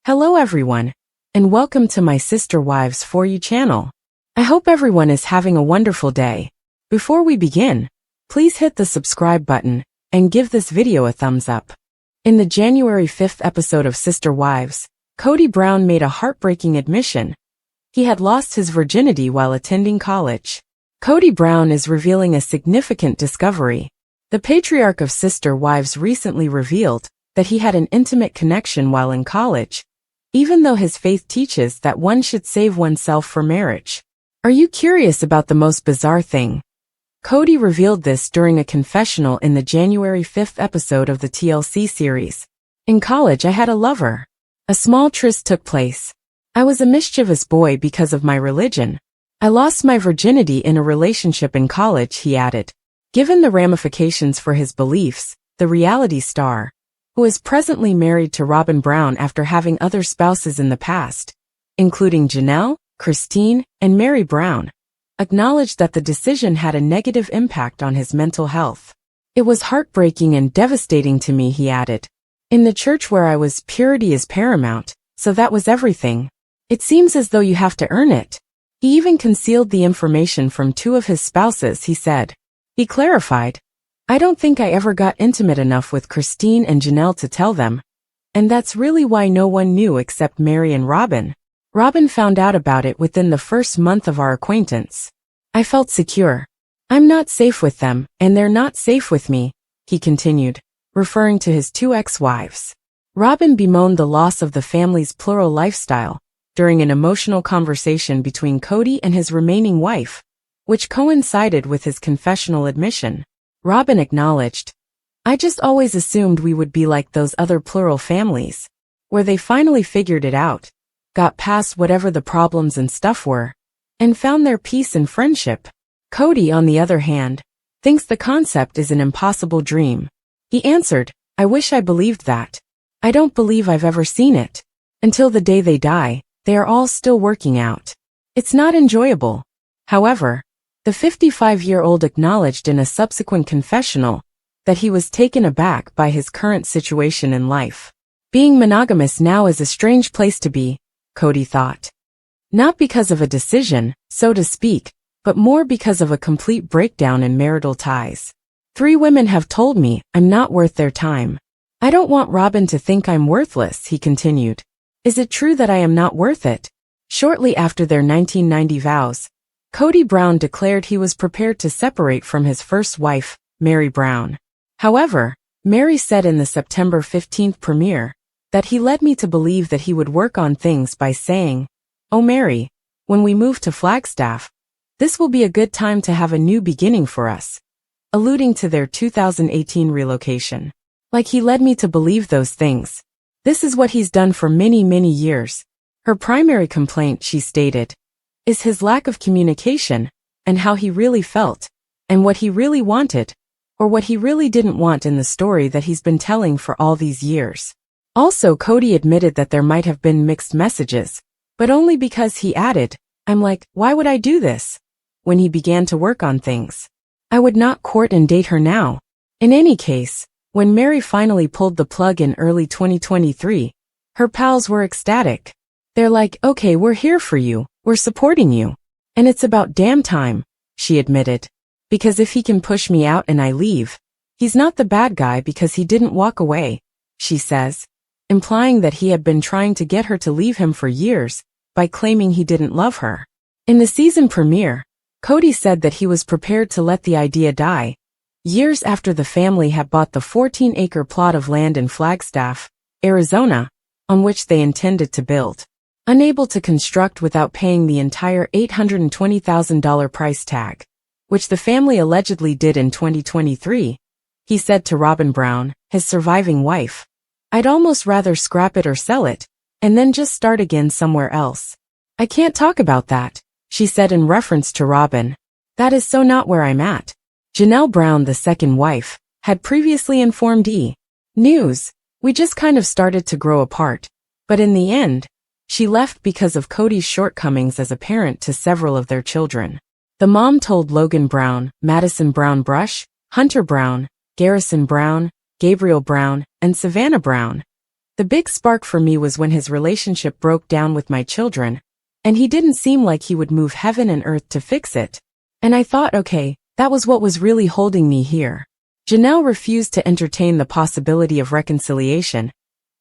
Hello everyone, and welcome to my Sister Wives For You channel. I hope everyone is having a wonderful day. Before we begin, please hit the subscribe button and give this video a thumbs up. In the January 5th episode of Sister Wives, Kody Brown made a heartbreaking admission. He had lost his virginity while attending college. Kody Brown is revealing a significant discovery. The patriarch of Sister Wives recently revealed that he had an intimate connection while in college, even though his faith teaches that one should save oneself for marriage. Are you curious about the most bizarre thing? Kody revealed this during a confessional in the January 5th episode of the TLC series. In college I had a lover. A small tryst took place. I was a mischievous boy because of my religion. I lost my virginity in a relationship in college, he added. Given the ramifications for his beliefs, the reality star, who is presently married to Robyn Brown after having other spouses in the past, including Janelle, Christine, and Mary Brown, acknowledged that the decision had a negative impact on his mental health. It was heartbreaking and devastating to me, he added. In the church where I was, purity is paramount, so that was everything. It seems as though you have to earn it. He even concealed the information from two of his spouses, he said. He clarified, I don't think I ever got intimate enough with Christine and Janelle to tell them. And that's really why no one knew except Mary and Robyn. Robyn found out about it within the first month of our acquaintance. I felt secure. I'm not safe with them, and they're not safe with me, he continued, referring to his two ex-wives. Robyn bemoaned the loss of the family's plural lifestyle during an emotional conversation between Kody and his remaining wife, which coincided with his confessional admission. Robyn acknowledged, I just always assumed we would be like those other plural families, where they finally figured it out, got past whatever the problems and stuff were, and found their peace and friendship. Kody, on the other hand, thinks the concept is an impossible dream. He answered, I wish I believed that. I don't believe I've ever seen it. Until the day they die, they are all still working out. It's not enjoyable. However, the 55-year-old acknowledged in a subsequent confessional that he was taken aback by his current situation in life. Being monogamous now is a strange place to be, Kody thought. Not because of a decision, so to speak, but more because of a complete breakdown in marital ties. 3 women have told me I'm not worth their time. I don't want Robyn to think I'm worthless, he continued. Is it true that I am not worth it? Shortly after their 1990 vows, Kody Brown declared he was prepared to separate from his first wife, Mary Brown. However, Mary said in the September 15th premiere that he led me to believe that he would work on things by saying, Oh Mary, when we move to Flagstaff, this will be a good time to have a new beginning for us, alluding to their 2018 relocation. Like he led me to believe those things. This is what he's done for many, many years. Her primary complaint, she stated, is his lack of communication, and how he really felt, and what he really wanted, or what he really didn't want in the story that he's been telling for all these years. Also, Kody admitted that there might have been mixed messages, but only because he added, I'm like, why would I do this? When he began to work on things. I would not court and date her now. In any case, when Mary finally pulled the plug in early 2023, her pals were ecstatic. They're like, okay, we're here for you. We're supporting you. And it's about damn time, she admitted. Because if he can push me out and I leave, he's not the bad guy because he didn't walk away, she says, implying that he had been trying to get her to leave him for years by claiming he didn't love her. In the season premiere, Kody said that he was prepared to let the idea die, years after the family had bought the 14-acre plot of land in Flagstaff, Arizona, on which they intended to build. Unable to construct without paying the entire $820,000 price tag, which the family allegedly did in 2023, he said to Robyn Brown, his surviving wife, I'd almost rather scrap it or sell it, and then just start again somewhere else. I can't talk about that, she said in reference to Robyn. That is so not where I'm at. Janelle Brown, the second wife, had previously informed E! News, we just kind of started to grow apart, but in the end, she left because of Kody's shortcomings as a parent to several of their children. The mom told Logan Brown, Madison Brown Brush, Hunter Brown, Garrison Brown, Gabriel Brown, and Savannah Brown The big spark for me was when his relationship broke down with my children, and he didn't seem like he would move heaven and earth to fix it. And I thought, okay, that was what was really holding me here. Janelle refused to entertain the possibility of reconciliation,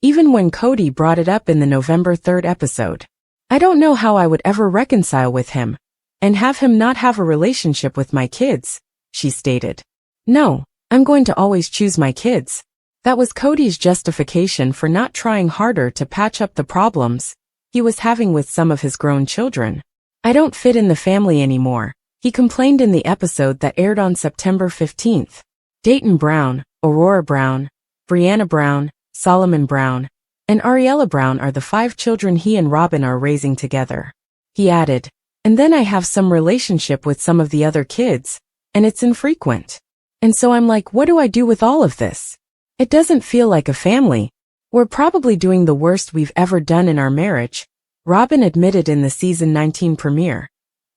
even when Kody brought it up in the November 3rd episode. I don't know how I would ever reconcile with him, and have him not have a relationship with my kids, she stated. No, I'm going to always choose my kids. That was Kody's justification for not trying harder to patch up the problems he was having with some of his grown children. I don't fit in the family anymore, he complained in the episode that aired on September 15th. Dayton Brown, Aurora Brown, Brianna Brown, Solomon Brown, and Ariella Brown are the 5 children he and Robyn are raising together. He added, and then I have some relationship with some of the other kids, and it's infrequent. And so I'm like, what do I do with all of this? It doesn't feel like a family. We're probably doing the worst we've ever done in our marriage, Robyn admitted in the season 19 premiere.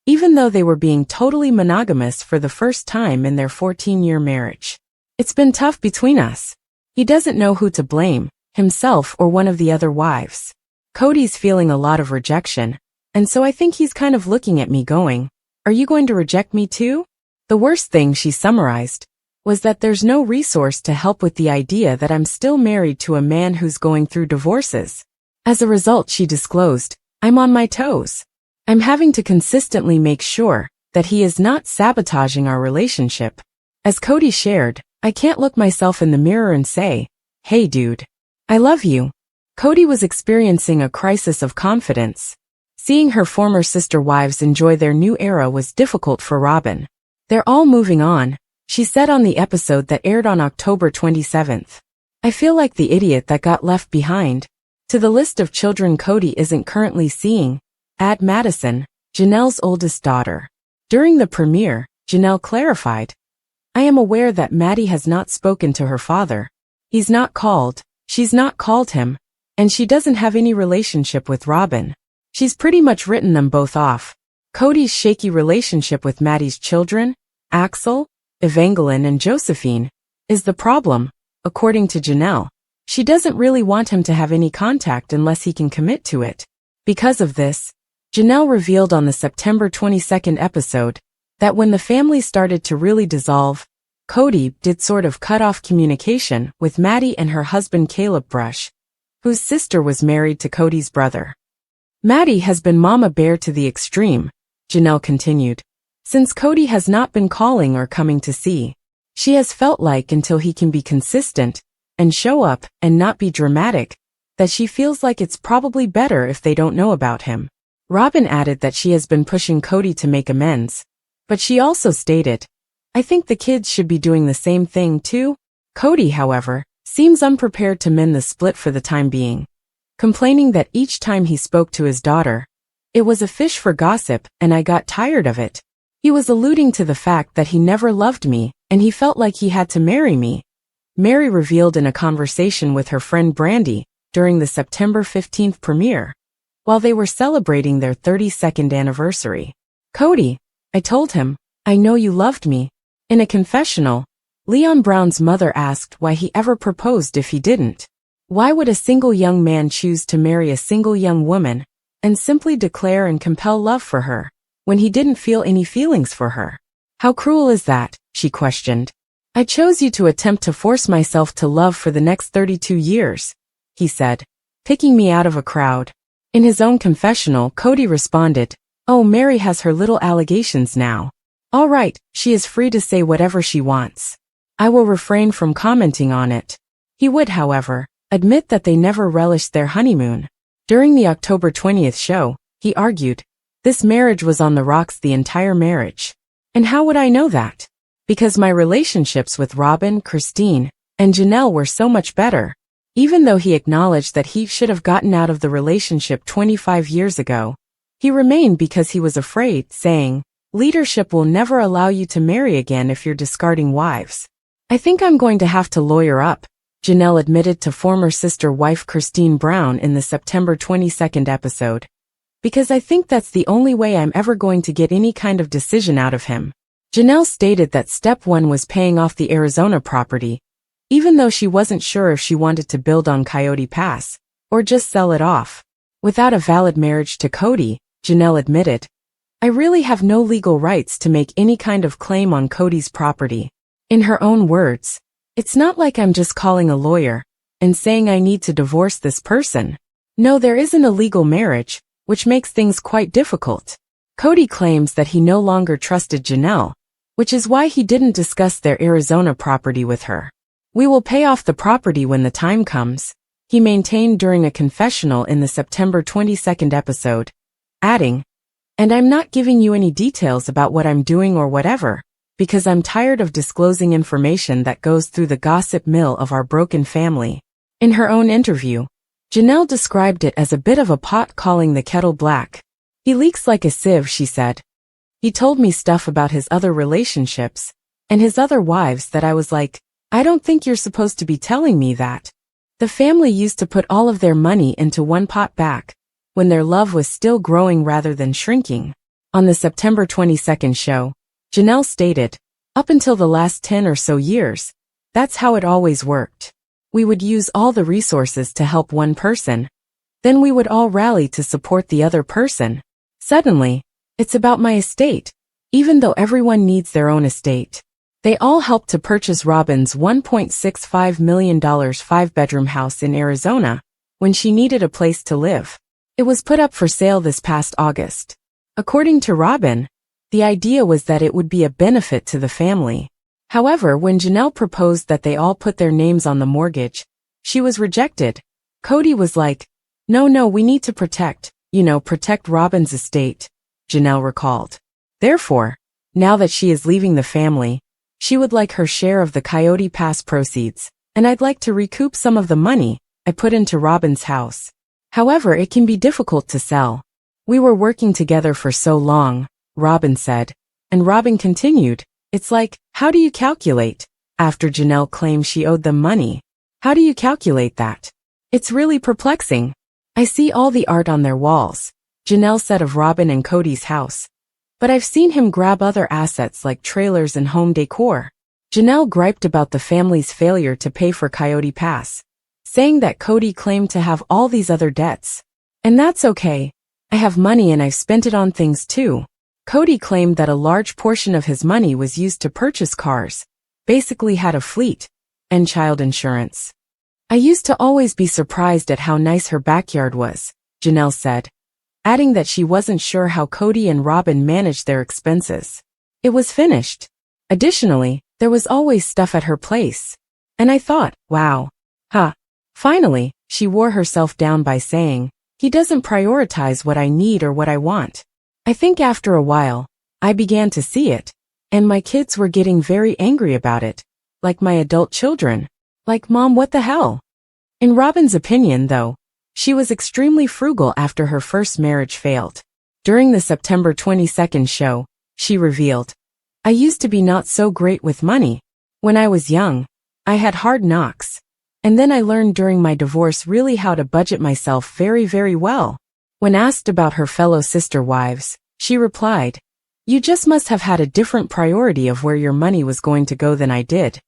Even though they were being totally monogamous for the first time in their 14-year marriage. It's been tough between us. He doesn't know who to blame, himself or one of the other wives. Kody's feeling a lot of rejection, and so I think he's kind of looking at me going, are you going to reject me too? The worst thing, she summarized, was that there's no resource to help with the idea that I'm still married to a man who's going through divorces. As a result, she disclosed, I'm on my toes. I'm having to consistently make sure that he is not sabotaging our relationship. As Kody shared, I can't look myself in the mirror and say, hey dude, I love you. Kody was experiencing a crisis of confidence. Seeing her former sister wives enjoy their new era was difficult for Robyn. They're all moving on, she said on the episode that aired on October 27th. I feel like the idiot that got left behind. To the list of children Kody isn't currently seeing, add Madison, Janelle's oldest daughter. During the premiere, Janelle clarified, I am aware that Maddie has not spoken to her father. He's not called, she's not called him, and she doesn't have any relationship with Robyn. She's pretty much written them both off. Kody's shaky relationship with Maddie's children, Axel, Evangeline and Josephine, is the problem, according to Janelle. She doesn't really want him to have any contact unless he can commit to it. Because of this, Janelle revealed on the September 22nd episode that when the family started to really dissolve, Kody did sort of cut off communication with Maddie and her husband Caleb Brush, whose sister was married to Kody's brother. Maddie has been mama bear to the extreme, Janelle continued, since Kody has not been calling or coming to see. She has felt like until he can be consistent and show up and not be dramatic, that she feels like it's probably better if they don't know about him. Robyn added that she has been pushing Kody to make amends, but she also stated, I think the kids should be doing the same thing too. Kody, however, seems unprepared to mend the split for the time being, complaining that each time he spoke to his daughter, it was a fish for gossip and I got tired of it. He was alluding to the fact that he never loved me and he felt like he had to marry me. Mary revealed in a conversation with her friend Brandy during the September 15th premiere, while they were celebrating their 32nd anniversary. Kody, I told him, I know you loved me. In a confessional, Leon Brown's mother asked why he ever proposed if he didn't. Why would a single young man choose to marry a single young woman and simply declare and compel love for her when he didn't feel any feelings for her? How cruel is that? She questioned. I chose you to attempt to force myself to love for the next 32 years, he said, picking me out of a crowd. In his own confessional, Kody responded, oh, Mary has her little allegations now. All right, she is free to say whatever she wants. I will refrain from commenting on it. He would, however, admit that they never relished their honeymoon. During the October 20th show, he argued, this marriage was on the rocks the entire marriage. And how would I know that? Because my relationships with Robyn, Christine, and Janelle were so much better. Even though he acknowledged that he should have gotten out of the relationship 25 years ago, he remained because he was afraid, saying, leadership will never allow you to marry again if you're discarding wives. I think I'm going to have to lawyer up, Janelle admitted to former sister wife Christine Brown in the September 22nd episode. Because I think that's the only way I'm ever going to get any kind of decision out of him. Janelle stated that step one was paying off the Arizona property, even though she wasn't sure if she wanted to build on Coyote Pass. or just sell it off. Without a valid marriage to Kody, Janelle admitted, I really have no legal rights to make any kind of claim on Kody's property. In her own words, it's not like I'm just calling a lawyer and saying I need to divorce this person. No, there isn't a legal marriage, which makes things quite difficult. Kody claims that he no longer trusted Janelle, which is why he didn't discuss their Arizona property with her. We will pay off the property when the time comes, he maintained during a confessional in the September 22nd episode, adding, and I'm not giving you any details about what I'm doing or whatever, because I'm tired of disclosing information that goes through the gossip mill of our broken family. In her own interview, Janelle described it as a bit of a pot calling the kettle black. He leaks like a sieve, she said. He told me stuff about his other relationships and his other wives that I was like, I don't think you're supposed to be telling me that. The family used to put all of their money into one pot back when their love was still growing rather than shrinking. On the September 22nd show, Janelle stated, up until the last 10 or so years, that's how it always worked. We would use all the resources to help one person. Then we would all rally to support the other person. Suddenly, it's about my estate, even though everyone needs their own estate. They all helped to purchase Robyn's $1.65 million 5-bedroom house in Arizona when she needed a place to live. It was put up for sale this past August. According to Robyn, the idea was that it would be a benefit to the family. However, when Janelle proposed that they all put their names on the mortgage, she was rejected. Kody was like, no, we need to protect Robyn's estate, Janelle recalled. Therefore, now that she is leaving the family, she would like her share of the Kody Pass proceeds, and I'd like to recoup some of the money I put into Robyn's house. However, it can be difficult to sell. We were working together for so long, Robyn said, and Robyn continued, it's like, how do you calculate? After Janelle claimed she owed them money. How do you calculate that? It's really perplexing. I see all the art on their walls, Janelle said of Robyn and Kody's house. But I've seen him grab other assets like trailers and home decor. Janelle griped about the family's failure to pay for Kody Pass, saying that Kody claimed to have all these other debts. And that's okay. I have money and I've spent it on things too. Kody claimed that a large portion of his money was used to purchase cars, basically had a fleet, and child insurance. I used to always be surprised at how nice her backyard was, Janelle said, adding that she wasn't sure how Kody and Robyn managed their expenses. It was finished. Additionally, there was always stuff at her place. And I thought, wow. Finally, she wore herself down by saying, he doesn't prioritize what I need or what I want. I think after a while, I began to see it, and my kids were getting very angry about it, like my adult children. Like, Mom, what the hell? In Robyn's opinion, though, she was extremely frugal after her first marriage failed. During the September 22nd show, she revealed, I used to be not so great with money. When I was young, I had hard knocks. And then I learned during my divorce really how to budget myself very, very well. When asked about her fellow sister wives, she replied, you just must have had a different priority of where your money was going to go than I did.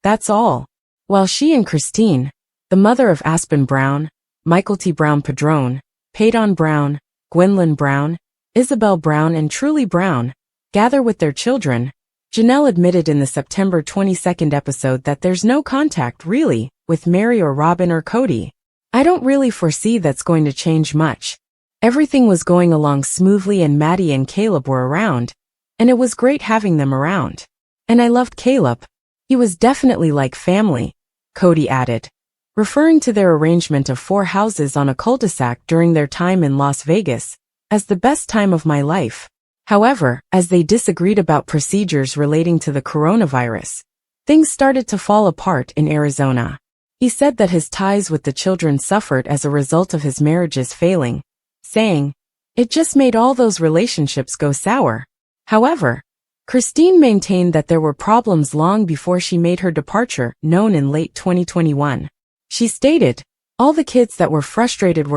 That's all. While she and Christine, the mother of Aspen Brown, Michael T. Brown Padron, Paydon Brown, Gwendolyn Brown, Isabel Brown and Truly Brown, gather with their children, Janelle admitted in the September 22nd episode that there's no contact, really, with Mary or Robyn or Kody. I don't really foresee that's going to change much. Everything was going along smoothly and Maddie and Caleb were around, and it was great having them around. And I loved Caleb. He was definitely like family, Kody added, referring to their arrangement of 4 houses on a cul-de-sac during their time in Las Vegas as the best time of my life. However, as they disagreed about procedures relating to the coronavirus, things started to fall apart in Arizona. He said that his ties with the children suffered as a result of his marriages failing, saying, it just made all those relationships go sour. However, Christine maintained that there were problems long before she made her departure known in late 2021. She stated, all the kids that were frustrated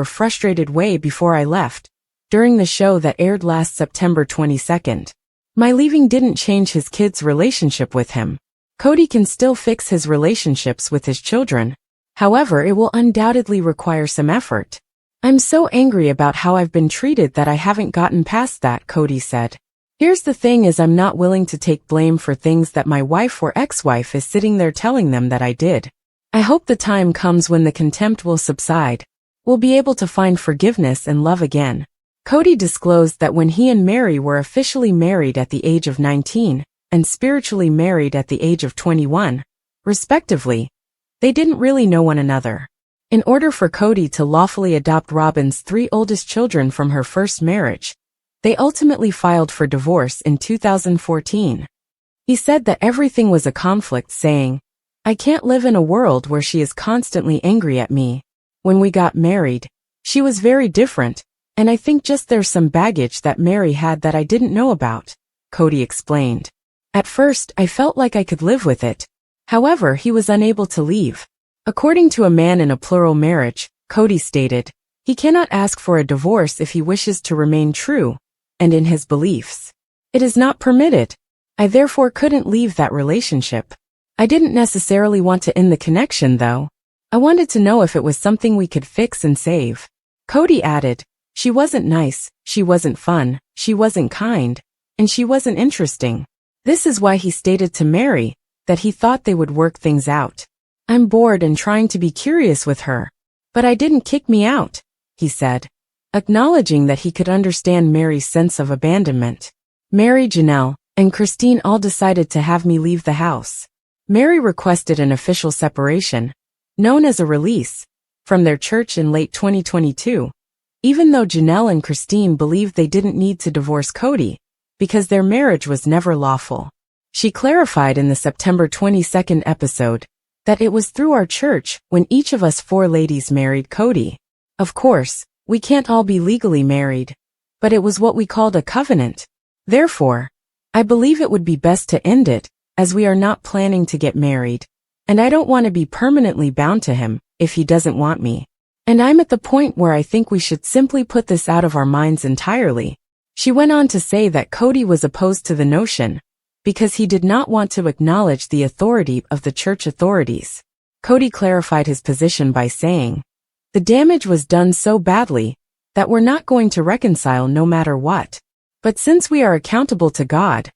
way before I left, during the show that aired last September 22nd. My leaving didn't change his kids' relationship with him. Kody can still fix his relationships with his children. However, it will undoubtedly require some effort. I'm so angry about how I've been treated that I haven't gotten past that, Kody said. Here's the thing is I'm not willing to take blame for things that my wife or ex-wife is sitting there telling them that I did. I hope the time comes when the contempt will subside. We'll be able to find forgiveness and love again. Kody disclosed that when he and Meri were officially married at the age of 19 and spiritually married at the age of 21, respectively, they didn't really know one another. In order for Kody to lawfully adopt Robyn's 3 oldest children from her first marriage, they ultimately filed for divorce in 2014. He said that everything was a conflict, saying, "I can't live in a world where she is constantly angry at me. When we got married, she was very different, and I think just there's some baggage that Meri had that I didn't know about," Kody explained. At first, I felt like I could live with it. However, he was unable to leave. According to a man in a plural marriage, Kody stated, he cannot ask for a divorce if he wishes to remain true and in his beliefs. It is not permitted. I therefore couldn't leave that relationship. I didn't necessarily want to end the connection though. I wanted to know if it was something we could fix and save. Kody added, she wasn't nice, she wasn't fun, she wasn't kind, and she wasn't interesting. This is why he stated to Meri that he thought they would work things out. I'm bored and trying to be curious with her. But I didn't kick me out, he said, acknowledging that he could understand Meri's sense of abandonment. Meri, Janelle, and Christine all decided to have me leave the house. Meri requested an official separation, known as a release, from their church in late 2022, even though Janelle and Christine believed they didn't need to divorce Kody, because their marriage was never lawful. She clarified in the September 22nd episode that it was through our church when each of us 4 ladies married Kody. Of course, we can't all be legally married, but it was what we called a covenant. Therefore, I believe it would be best to end it, as we are not planning to get married, and I don't want to be permanently bound to him if he doesn't want me. And I'm at the point where I think we should simply put this out of our minds entirely. She went on to say that Kody was opposed to the notion because he did not want to acknowledge the authority of the church authorities. Kody clarified his position by saying, the damage was done so badly that we're not going to reconcile no matter what. But since we are accountable to God,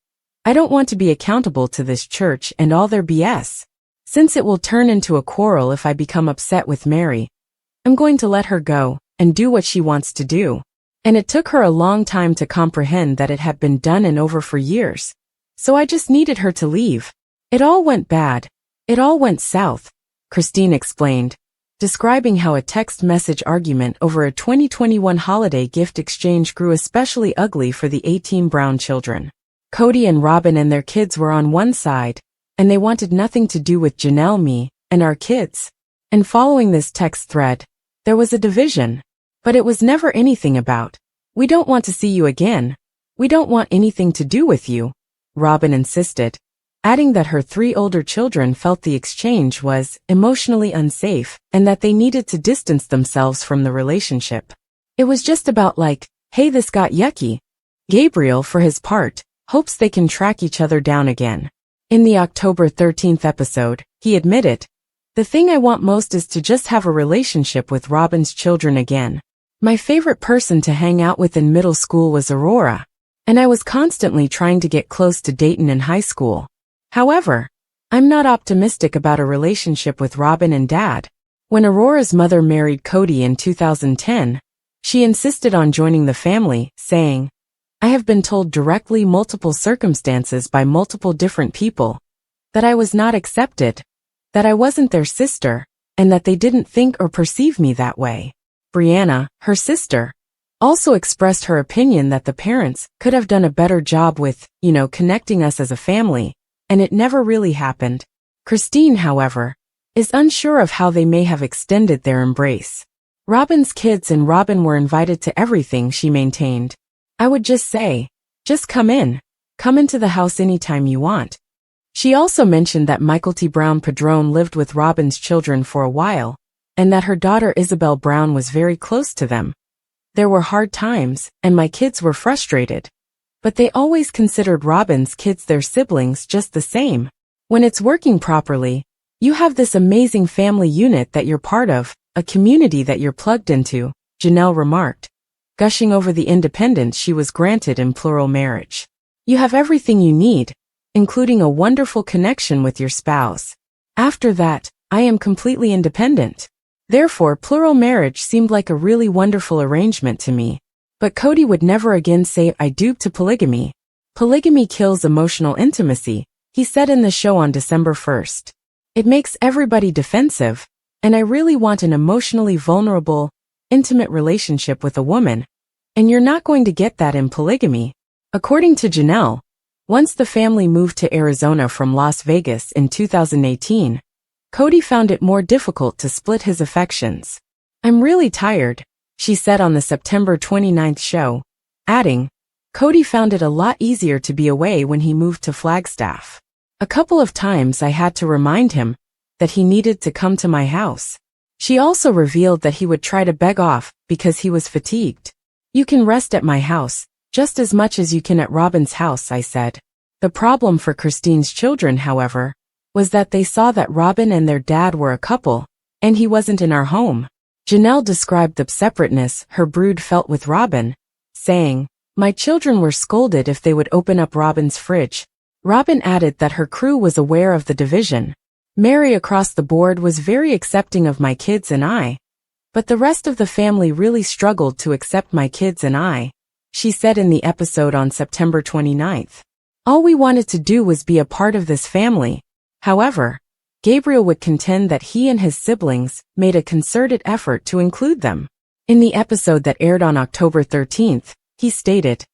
I don't want to be accountable to this church and all their BS. Since it will turn into a quarrel if I become upset with Meri, I'm going to let her go and do what she wants to do. And it took her a long time to comprehend that it had been done and over for years. So I just needed her to leave. It all went bad. It all went south, Christine explained, describing how a text message argument over a 2021 holiday gift exchange grew especially ugly for the 18 Brown children. Kody and Robyn and their kids were on one side, and they wanted nothing to do with Janelle, me, and our kids. And following this text thread, there was a division. But it was never anything about, we don't want to see you again. We don't want anything to do with you, Robyn insisted, adding that her 3 older children felt the exchange was emotionally unsafe and that they needed to distance themselves from the relationship. It was just about like, hey, this got yucky. Gabriel, for his part, hopes they can track each other down again. In the October 13th episode, he admitted, the thing I want most is to just have a relationship with Robyn's children again. My favorite person to hang out with in middle school was Aurora, and I was constantly trying to get close to Dayton in high school. However, I'm not optimistic about a relationship with Robyn and Dad. When Aurora's mother married Kody in 2010, she insisted on joining the family, saying, I have been told directly multiple circumstances by multiple different people that I was not accepted, that I wasn't their sister, and that they didn't think or perceive me that way. Brianna, her sister, also expressed her opinion that the parents could have done a better job with, connecting us as a family, and it never really happened. Christine, however, is unsure of how they may have extended their embrace. Robyn's kids and Robyn were invited to everything, she maintained. I would just say, just come into the house anytime you want. She also mentioned that Michael T. Brown Padron lived with Robyn's children for a while, and that her daughter Isabel Brown was very close to them. There were hard times, and my kids were frustrated. But they always considered Robyn's kids their siblings just the same. When it's working properly, You have this amazing family unit that you're part of, a community that you're plugged into, Janelle remarked, gushing over the independence she was granted in plural marriage. You have everything you need, including a wonderful connection with your spouse. After that, I am completely independent. Therefore, plural marriage seemed like a really wonderful arrangement to me. But Kody would never again say I do to polygamy. Polygamy kills emotional intimacy, he said in the show on December 1st. It makes everybody defensive, and I really want an emotionally vulnerable, intimate relationship with a woman, and you're not going to get that in polygamy. According to Janelle, once the family moved to Arizona from Las Vegas in 2018, Kody found it more difficult to split his affections. I'm really tired, she said on the September 29th show, adding, Kody found it a lot easier to be away when he moved to Flagstaff. A couple of times I had to remind him that he needed to come to my house. She also revealed that he would try to beg off because he was fatigued. You can rest at my house, just as much as you can at Robyn's house, I said. The problem for Christine's children, however, was that they saw that Robyn and their dad were a couple, and he wasn't in our home. Janelle described the separateness her brood felt with Robyn, saying, My children were scolded if they would open up Robyn's fridge. Robyn added that her crew was aware of the division. Mary across the board was very accepting of my kids and I, but the rest of the family really struggled to accept my kids and I, she said in the episode on September 29th. All we wanted to do was be a part of this family. However, Gabriel would contend that he and his siblings made a concerted effort to include them. In the episode that aired on October 13th, he stated,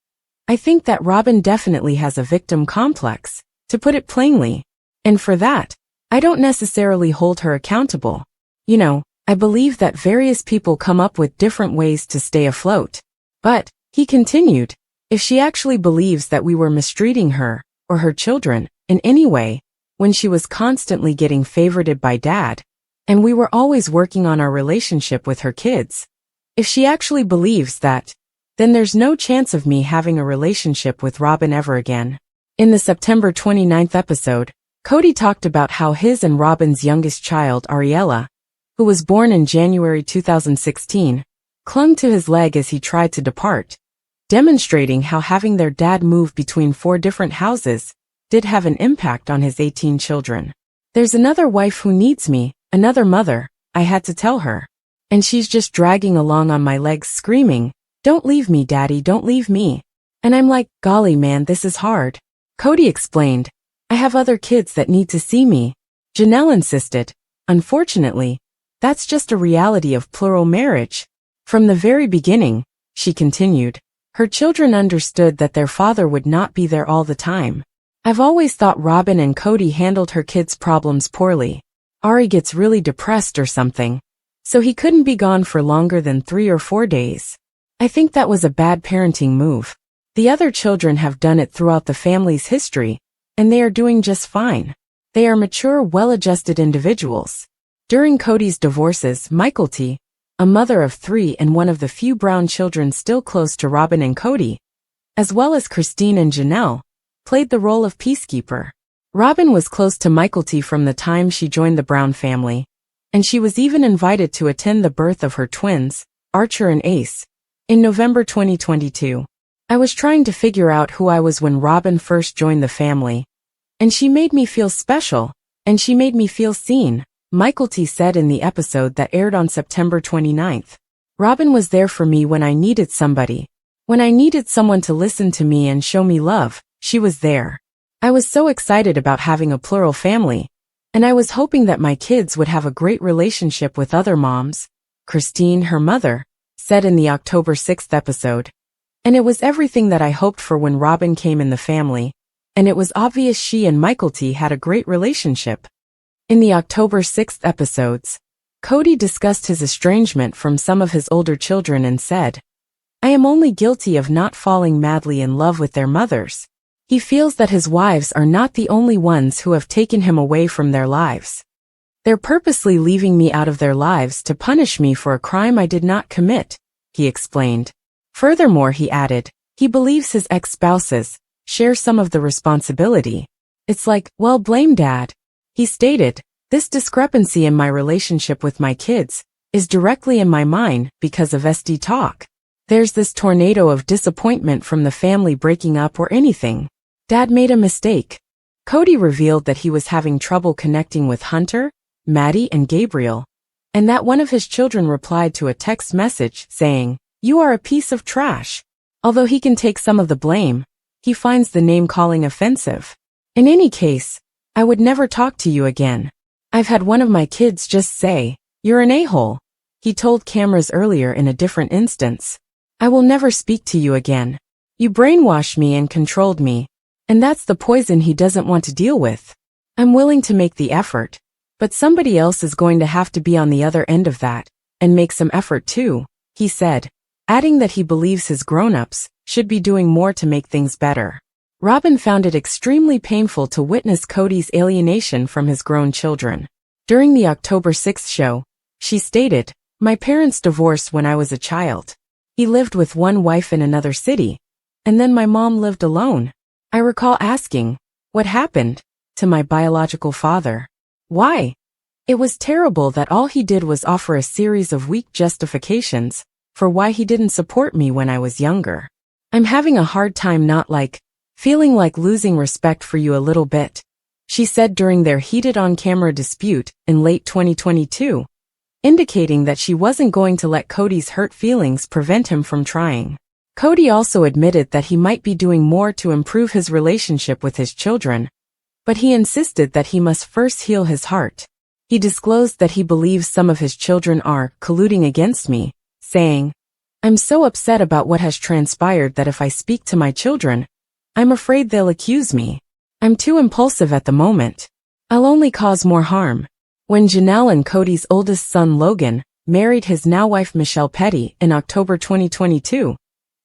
I think that Robyn definitely has a victim complex, to put it plainly. And for that, I don't necessarily hold her accountable. You know, I believe that various people come up with different ways to stay afloat. But, he continued, if she actually believes that we were mistreating her, or her children, in any way, when she was constantly getting favorited by dad, and we were always working on our relationship with her kids, if she actually believes that, then there's no chance of me having a relationship with Robyn ever again. In the September 29th episode, Kody talked about how his and Robyn's youngest child, Ariella, who was born in January 2016, clung to his leg as he tried to depart, demonstrating how having their dad move between 4 different houses did have an impact on his 18 children. There's another wife who needs me, another mother, I had to tell her. And she's just dragging along on my legs screaming, Don't leave me, Daddy, don't leave me. And I'm like, golly man, this is hard. Kody explained, I have other kids that need to see me. Janelle insisted, unfortunately, that's just a reality of plural marriage. From the very beginning, she continued, her children understood that their father would not be there all the time. I've always thought Robyn and Kody handled her kids' problems poorly. Ari gets really depressed or something, so he couldn't be gone for longer than 3 or 4 days. I think that was a bad parenting move. The other children have done it throughout the family's history, and they are doing just fine. They are mature, well-adjusted individuals. During Kody's divorces, Michaelty, a mother of 3 and one of the few brown children still close to Robyn and Kody, as well as Christine and Janelle, played the role of peacekeeper. Robyn was close to Michaelty from the time she joined the Brown family, and she was even invited to attend the birth of her twins, Archer and Ace, in November 2022. I was trying to figure out who I was when Robyn first joined the family, and she made me feel special, and she made me feel seen, Michaelty said in the episode that aired on September 29th. Robyn was there for me when I needed somebody. When I needed someone to listen to me and show me love, she was there. I was so excited about having a plural family, and I was hoping that my kids would have a great relationship with other moms, Christine, her mother, said in the October 6th episode. And it was everything that I hoped for when Robyn came in the family, and it was obvious she and Michaelty had a great relationship. In the October 6th episodes, Kody discussed his estrangement from some of his older children and said, I am only guilty of not falling madly in love with their mothers. He feels that his wives are not the only ones who have taken him away from their lives. They're purposely leaving me out of their lives to punish me for a crime I did not commit, he explained. Furthermore, he added, he believes his ex-spouses share some of the responsibility. It's like, well, blame Dad. He stated, This discrepancy in my relationship with my kids is directly in my mind because of SD talk. There's this tornado of disappointment from the family breaking up or anything. Dad made a mistake. Kody revealed that he was having trouble connecting with Hunter, Maddie, and Gabriel, and that one of his children replied to a text message saying, "You are a piece of trash." Although he can take some of the blame, he finds the name-calling offensive. In any case, I would never talk to you again. I've had one of my kids just say, "You're an a-hole," he told cameras earlier in a different instance. "I will never speak to you again. You brainwashed me and controlled me. And that's the poison he doesn't want to deal with. I'm willing to make the effort, but somebody else is going to have to be on the other end of that, and make some effort too," he said, adding that he believes his grown-ups should be doing more to make things better. Robyn found it extremely painful to witness Kody's alienation from his grown children. During the October 6th show, she stated, "My parents divorced when I was a child. He lived with one wife in another city, and then my mom lived alone. I recall asking, 'What happened?' to my biological father. Why? It was terrible that all he did was offer a series of weak justifications for why he didn't support me when I was younger. I'm having a hard time feeling like losing respect for you a little bit," she said during their heated on-camera dispute in late 2022, indicating that she wasn't going to let Kody's hurt feelings prevent him from trying. Kody also admitted that he might be doing more to improve his relationship with his children, but he insisted that he must first heal his heart. He disclosed that he believes some of his children are colluding against me, saying, "I'm so upset about what has transpired that if I speak to my children, I'm afraid they'll accuse me. I'm too impulsive at the moment. I'll only cause more harm." When Janelle and Kody's oldest son Logan married his now-wife Michelle Petty in October 2022,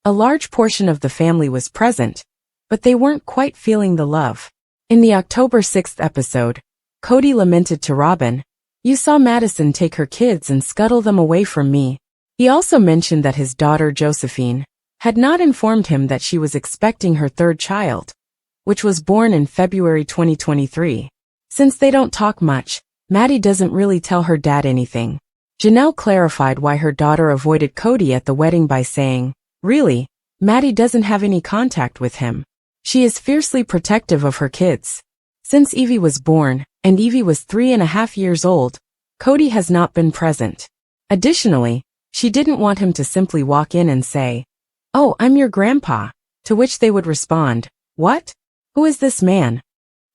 a large portion of the family was present, but they weren't quite feeling the love. In the October 6th episode, Kody lamented to Robyn, "You saw Madison take her kids and scuttle them away from me." He also mentioned that his daughter Josephine had not informed him that she was expecting her third child, which was born in February 2023. Since they don't talk much, Maddie doesn't really tell her dad anything. Janelle clarified why her daughter avoided Kody at the wedding by saying, "Really, Maddie doesn't have any contact with him. She is fiercely protective of her kids. Since Evie was born, and Evie was 3.5 years old, Kody has not been present." Additionally, she didn't want him to simply walk in and say, "Oh, I'm your grandpa," to which they would respond, "What? Who is this man?"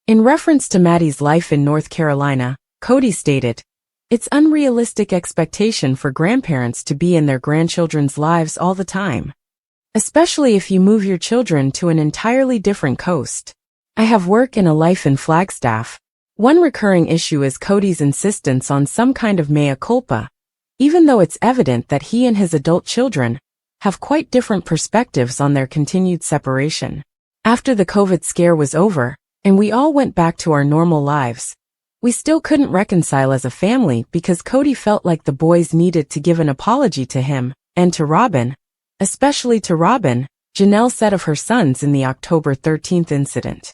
In reference to Maddie's life in North Carolina, Kody stated, "It's unrealistic expectation for grandparents to be in their grandchildren's lives all the time, especially if you move your children to an entirely different coast. I have work and a life in Flagstaff." One recurring issue is Kody's insistence on some kind of mea culpa, even though it's evident that he and his adult children have quite different perspectives on their continued separation. After the COVID scare was over, and we all went back to our normal lives, we still couldn't reconcile as a family because Kody felt like the boys needed to give an apology to him, and to Robyn, especially to Robyn, Janelle said of her sons in the October 13th incident.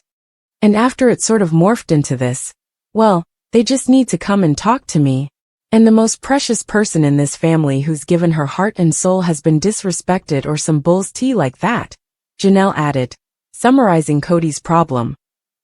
"And after it sort of morphed into this, well, they just need to come and talk to me. And the most precious person in this family who's given her heart and soul has been disrespected or some bull's tea like that," Janelle added, summarizing Kody's problem,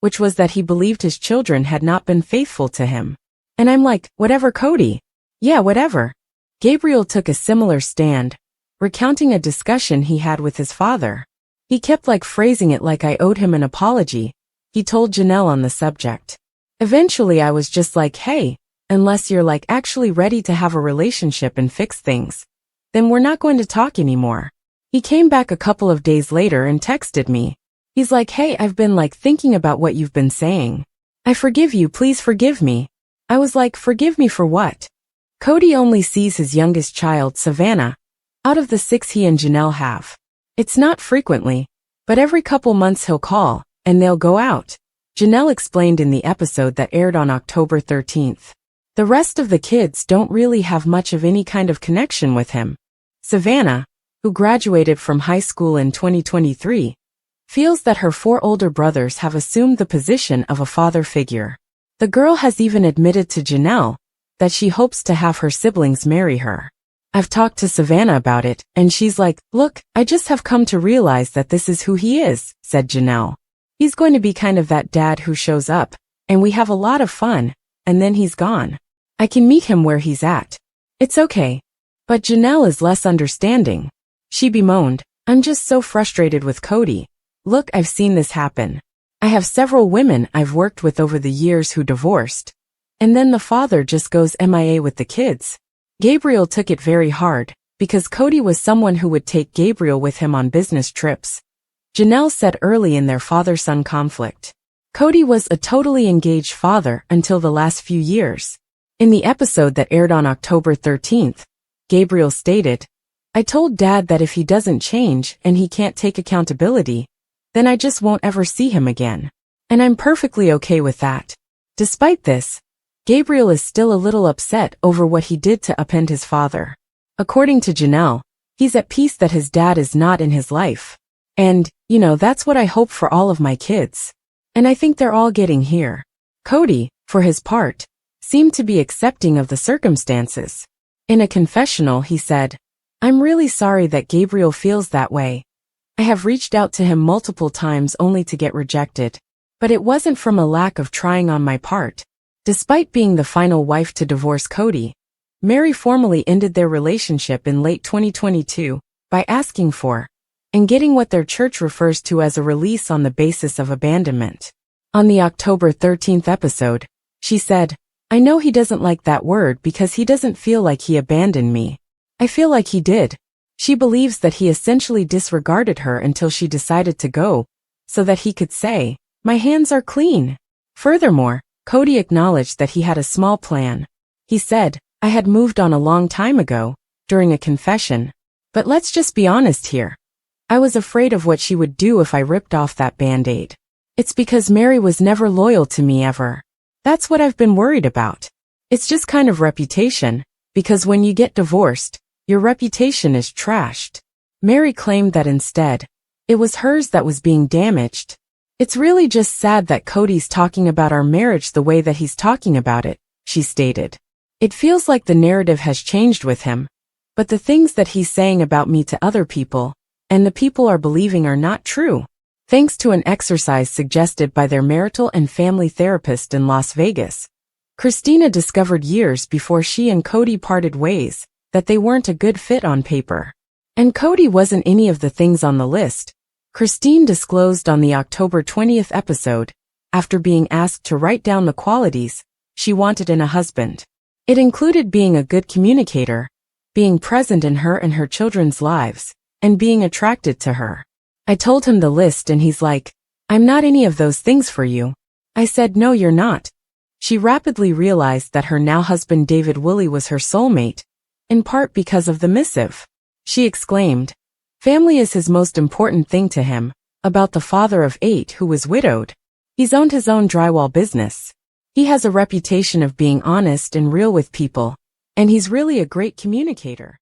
which was that he believed his children had not been faithful to him. And I'm like, whatever, Kody. Yeah, whatever. Gabriel took a similar stand, recounting a discussion he had with his father. He kept phrasing it like I owed him an apology, he told Janelle on the subject. Eventually I was just like, hey, unless you're actually ready to have a relationship and fix things, then we're not going to talk anymore. He came back a couple of days later and texted me. He's like, hey, I've been thinking about what you've been saying. I forgive you, please forgive me. I was like, forgive me for what? Kody only sees his youngest child, Savannah, out of the 6 he and Janelle have. It's not frequently, but every couple months he'll call, and they'll go out, Janelle explained in the episode that aired on October 13th. The rest of the kids don't really have much of any kind of connection with him. Savannah, who graduated from high school in 2023, feels that her 4 older brothers have assumed the position of a father figure. The girl has even admitted to Janelle that she hopes to have her siblings marry her. I've talked to Savannah about it, and she's like, "Look, I just have come to realize that this is who he is," said Janelle. "He's going to be kind of that dad who shows up, and we have a lot of fun, and then he's gone. I can meet him where he's at. It's okay." But Janelle is less understanding. She bemoaned, "I'm just so frustrated with Kody. Look, I've seen this happen. I have several women I've worked with over the years who divorced. And then the father just goes MIA with the kids." Gabriel took it very hard, because Kody was someone who would take Gabriel with him on business trips. Janelle said early in their father-son conflict. Kody was a totally engaged father until the last few years. In the episode that aired on October 13th, Gabriel stated, "I told Dad that if he doesn't change and he can't take accountability, then I just won't ever see him again. And I'm perfectly okay with that." Despite this, Gabriel is still a little upset over what he did to upend his father. According to Janelle, he's at peace that his dad is not in his life. And, that's what I hope for all of my kids. And I think they're all getting here. Kody, for his part, seemed to be accepting of the circumstances. In a confessional, he said, "I'm really sorry that Gabriel feels that way. I have reached out to him multiple times only to get rejected. But it wasn't from a lack of trying on my part." Despite being the final wife to divorce Kody, Meri formally ended their relationship in late 2022 by asking for and getting what their church refers to as a release on the basis of abandonment. On the October 13th episode, she said, "I know he doesn't like that word because he doesn't feel like he abandoned me. I feel like he did." She believes that he essentially disregarded her until she decided to go, so that he could say, "My hands are clean." Furthermore, Kody acknowledged that he had a small plan. He said, "I had moved on a long time ago," during a confession. "But let's just be honest here. I was afraid of what she would do if I ripped off that Band-Aid. It's because Meri was never loyal to me ever. That's what I've been worried about. It's just kind of reputation, because when you get divorced, your reputation is trashed." Meri claimed that instead, it was hers that was being damaged. "It's really just sad that Kody's talking about our marriage the way that he's talking about it," she stated. "It feels like the narrative has changed with him, but the things that he's saying about me to other people, and the people are believing are not true." Thanks to an exercise suggested by their marital and family therapist in Las Vegas, Christina discovered years before she and Kody parted ways that they weren't a good fit on paper. And Kody wasn't any of the things on the list. Christine disclosed on the October 20th episode, after being asked to write down the qualities she wanted in a husband. It included being a good communicator, being present in her and her children's lives, and being attracted to her. I told him the list and he's like, "I'm not any of those things for you." I said, "No, you're not." She rapidly realized that her now husband David Woolley was her soulmate, in part because of the missive. She exclaimed, "Family is his most important thing to him," about the father of 8 who was widowed. He's owned his own drywall business. He has a reputation of being honest and real with people, and he's really a great communicator.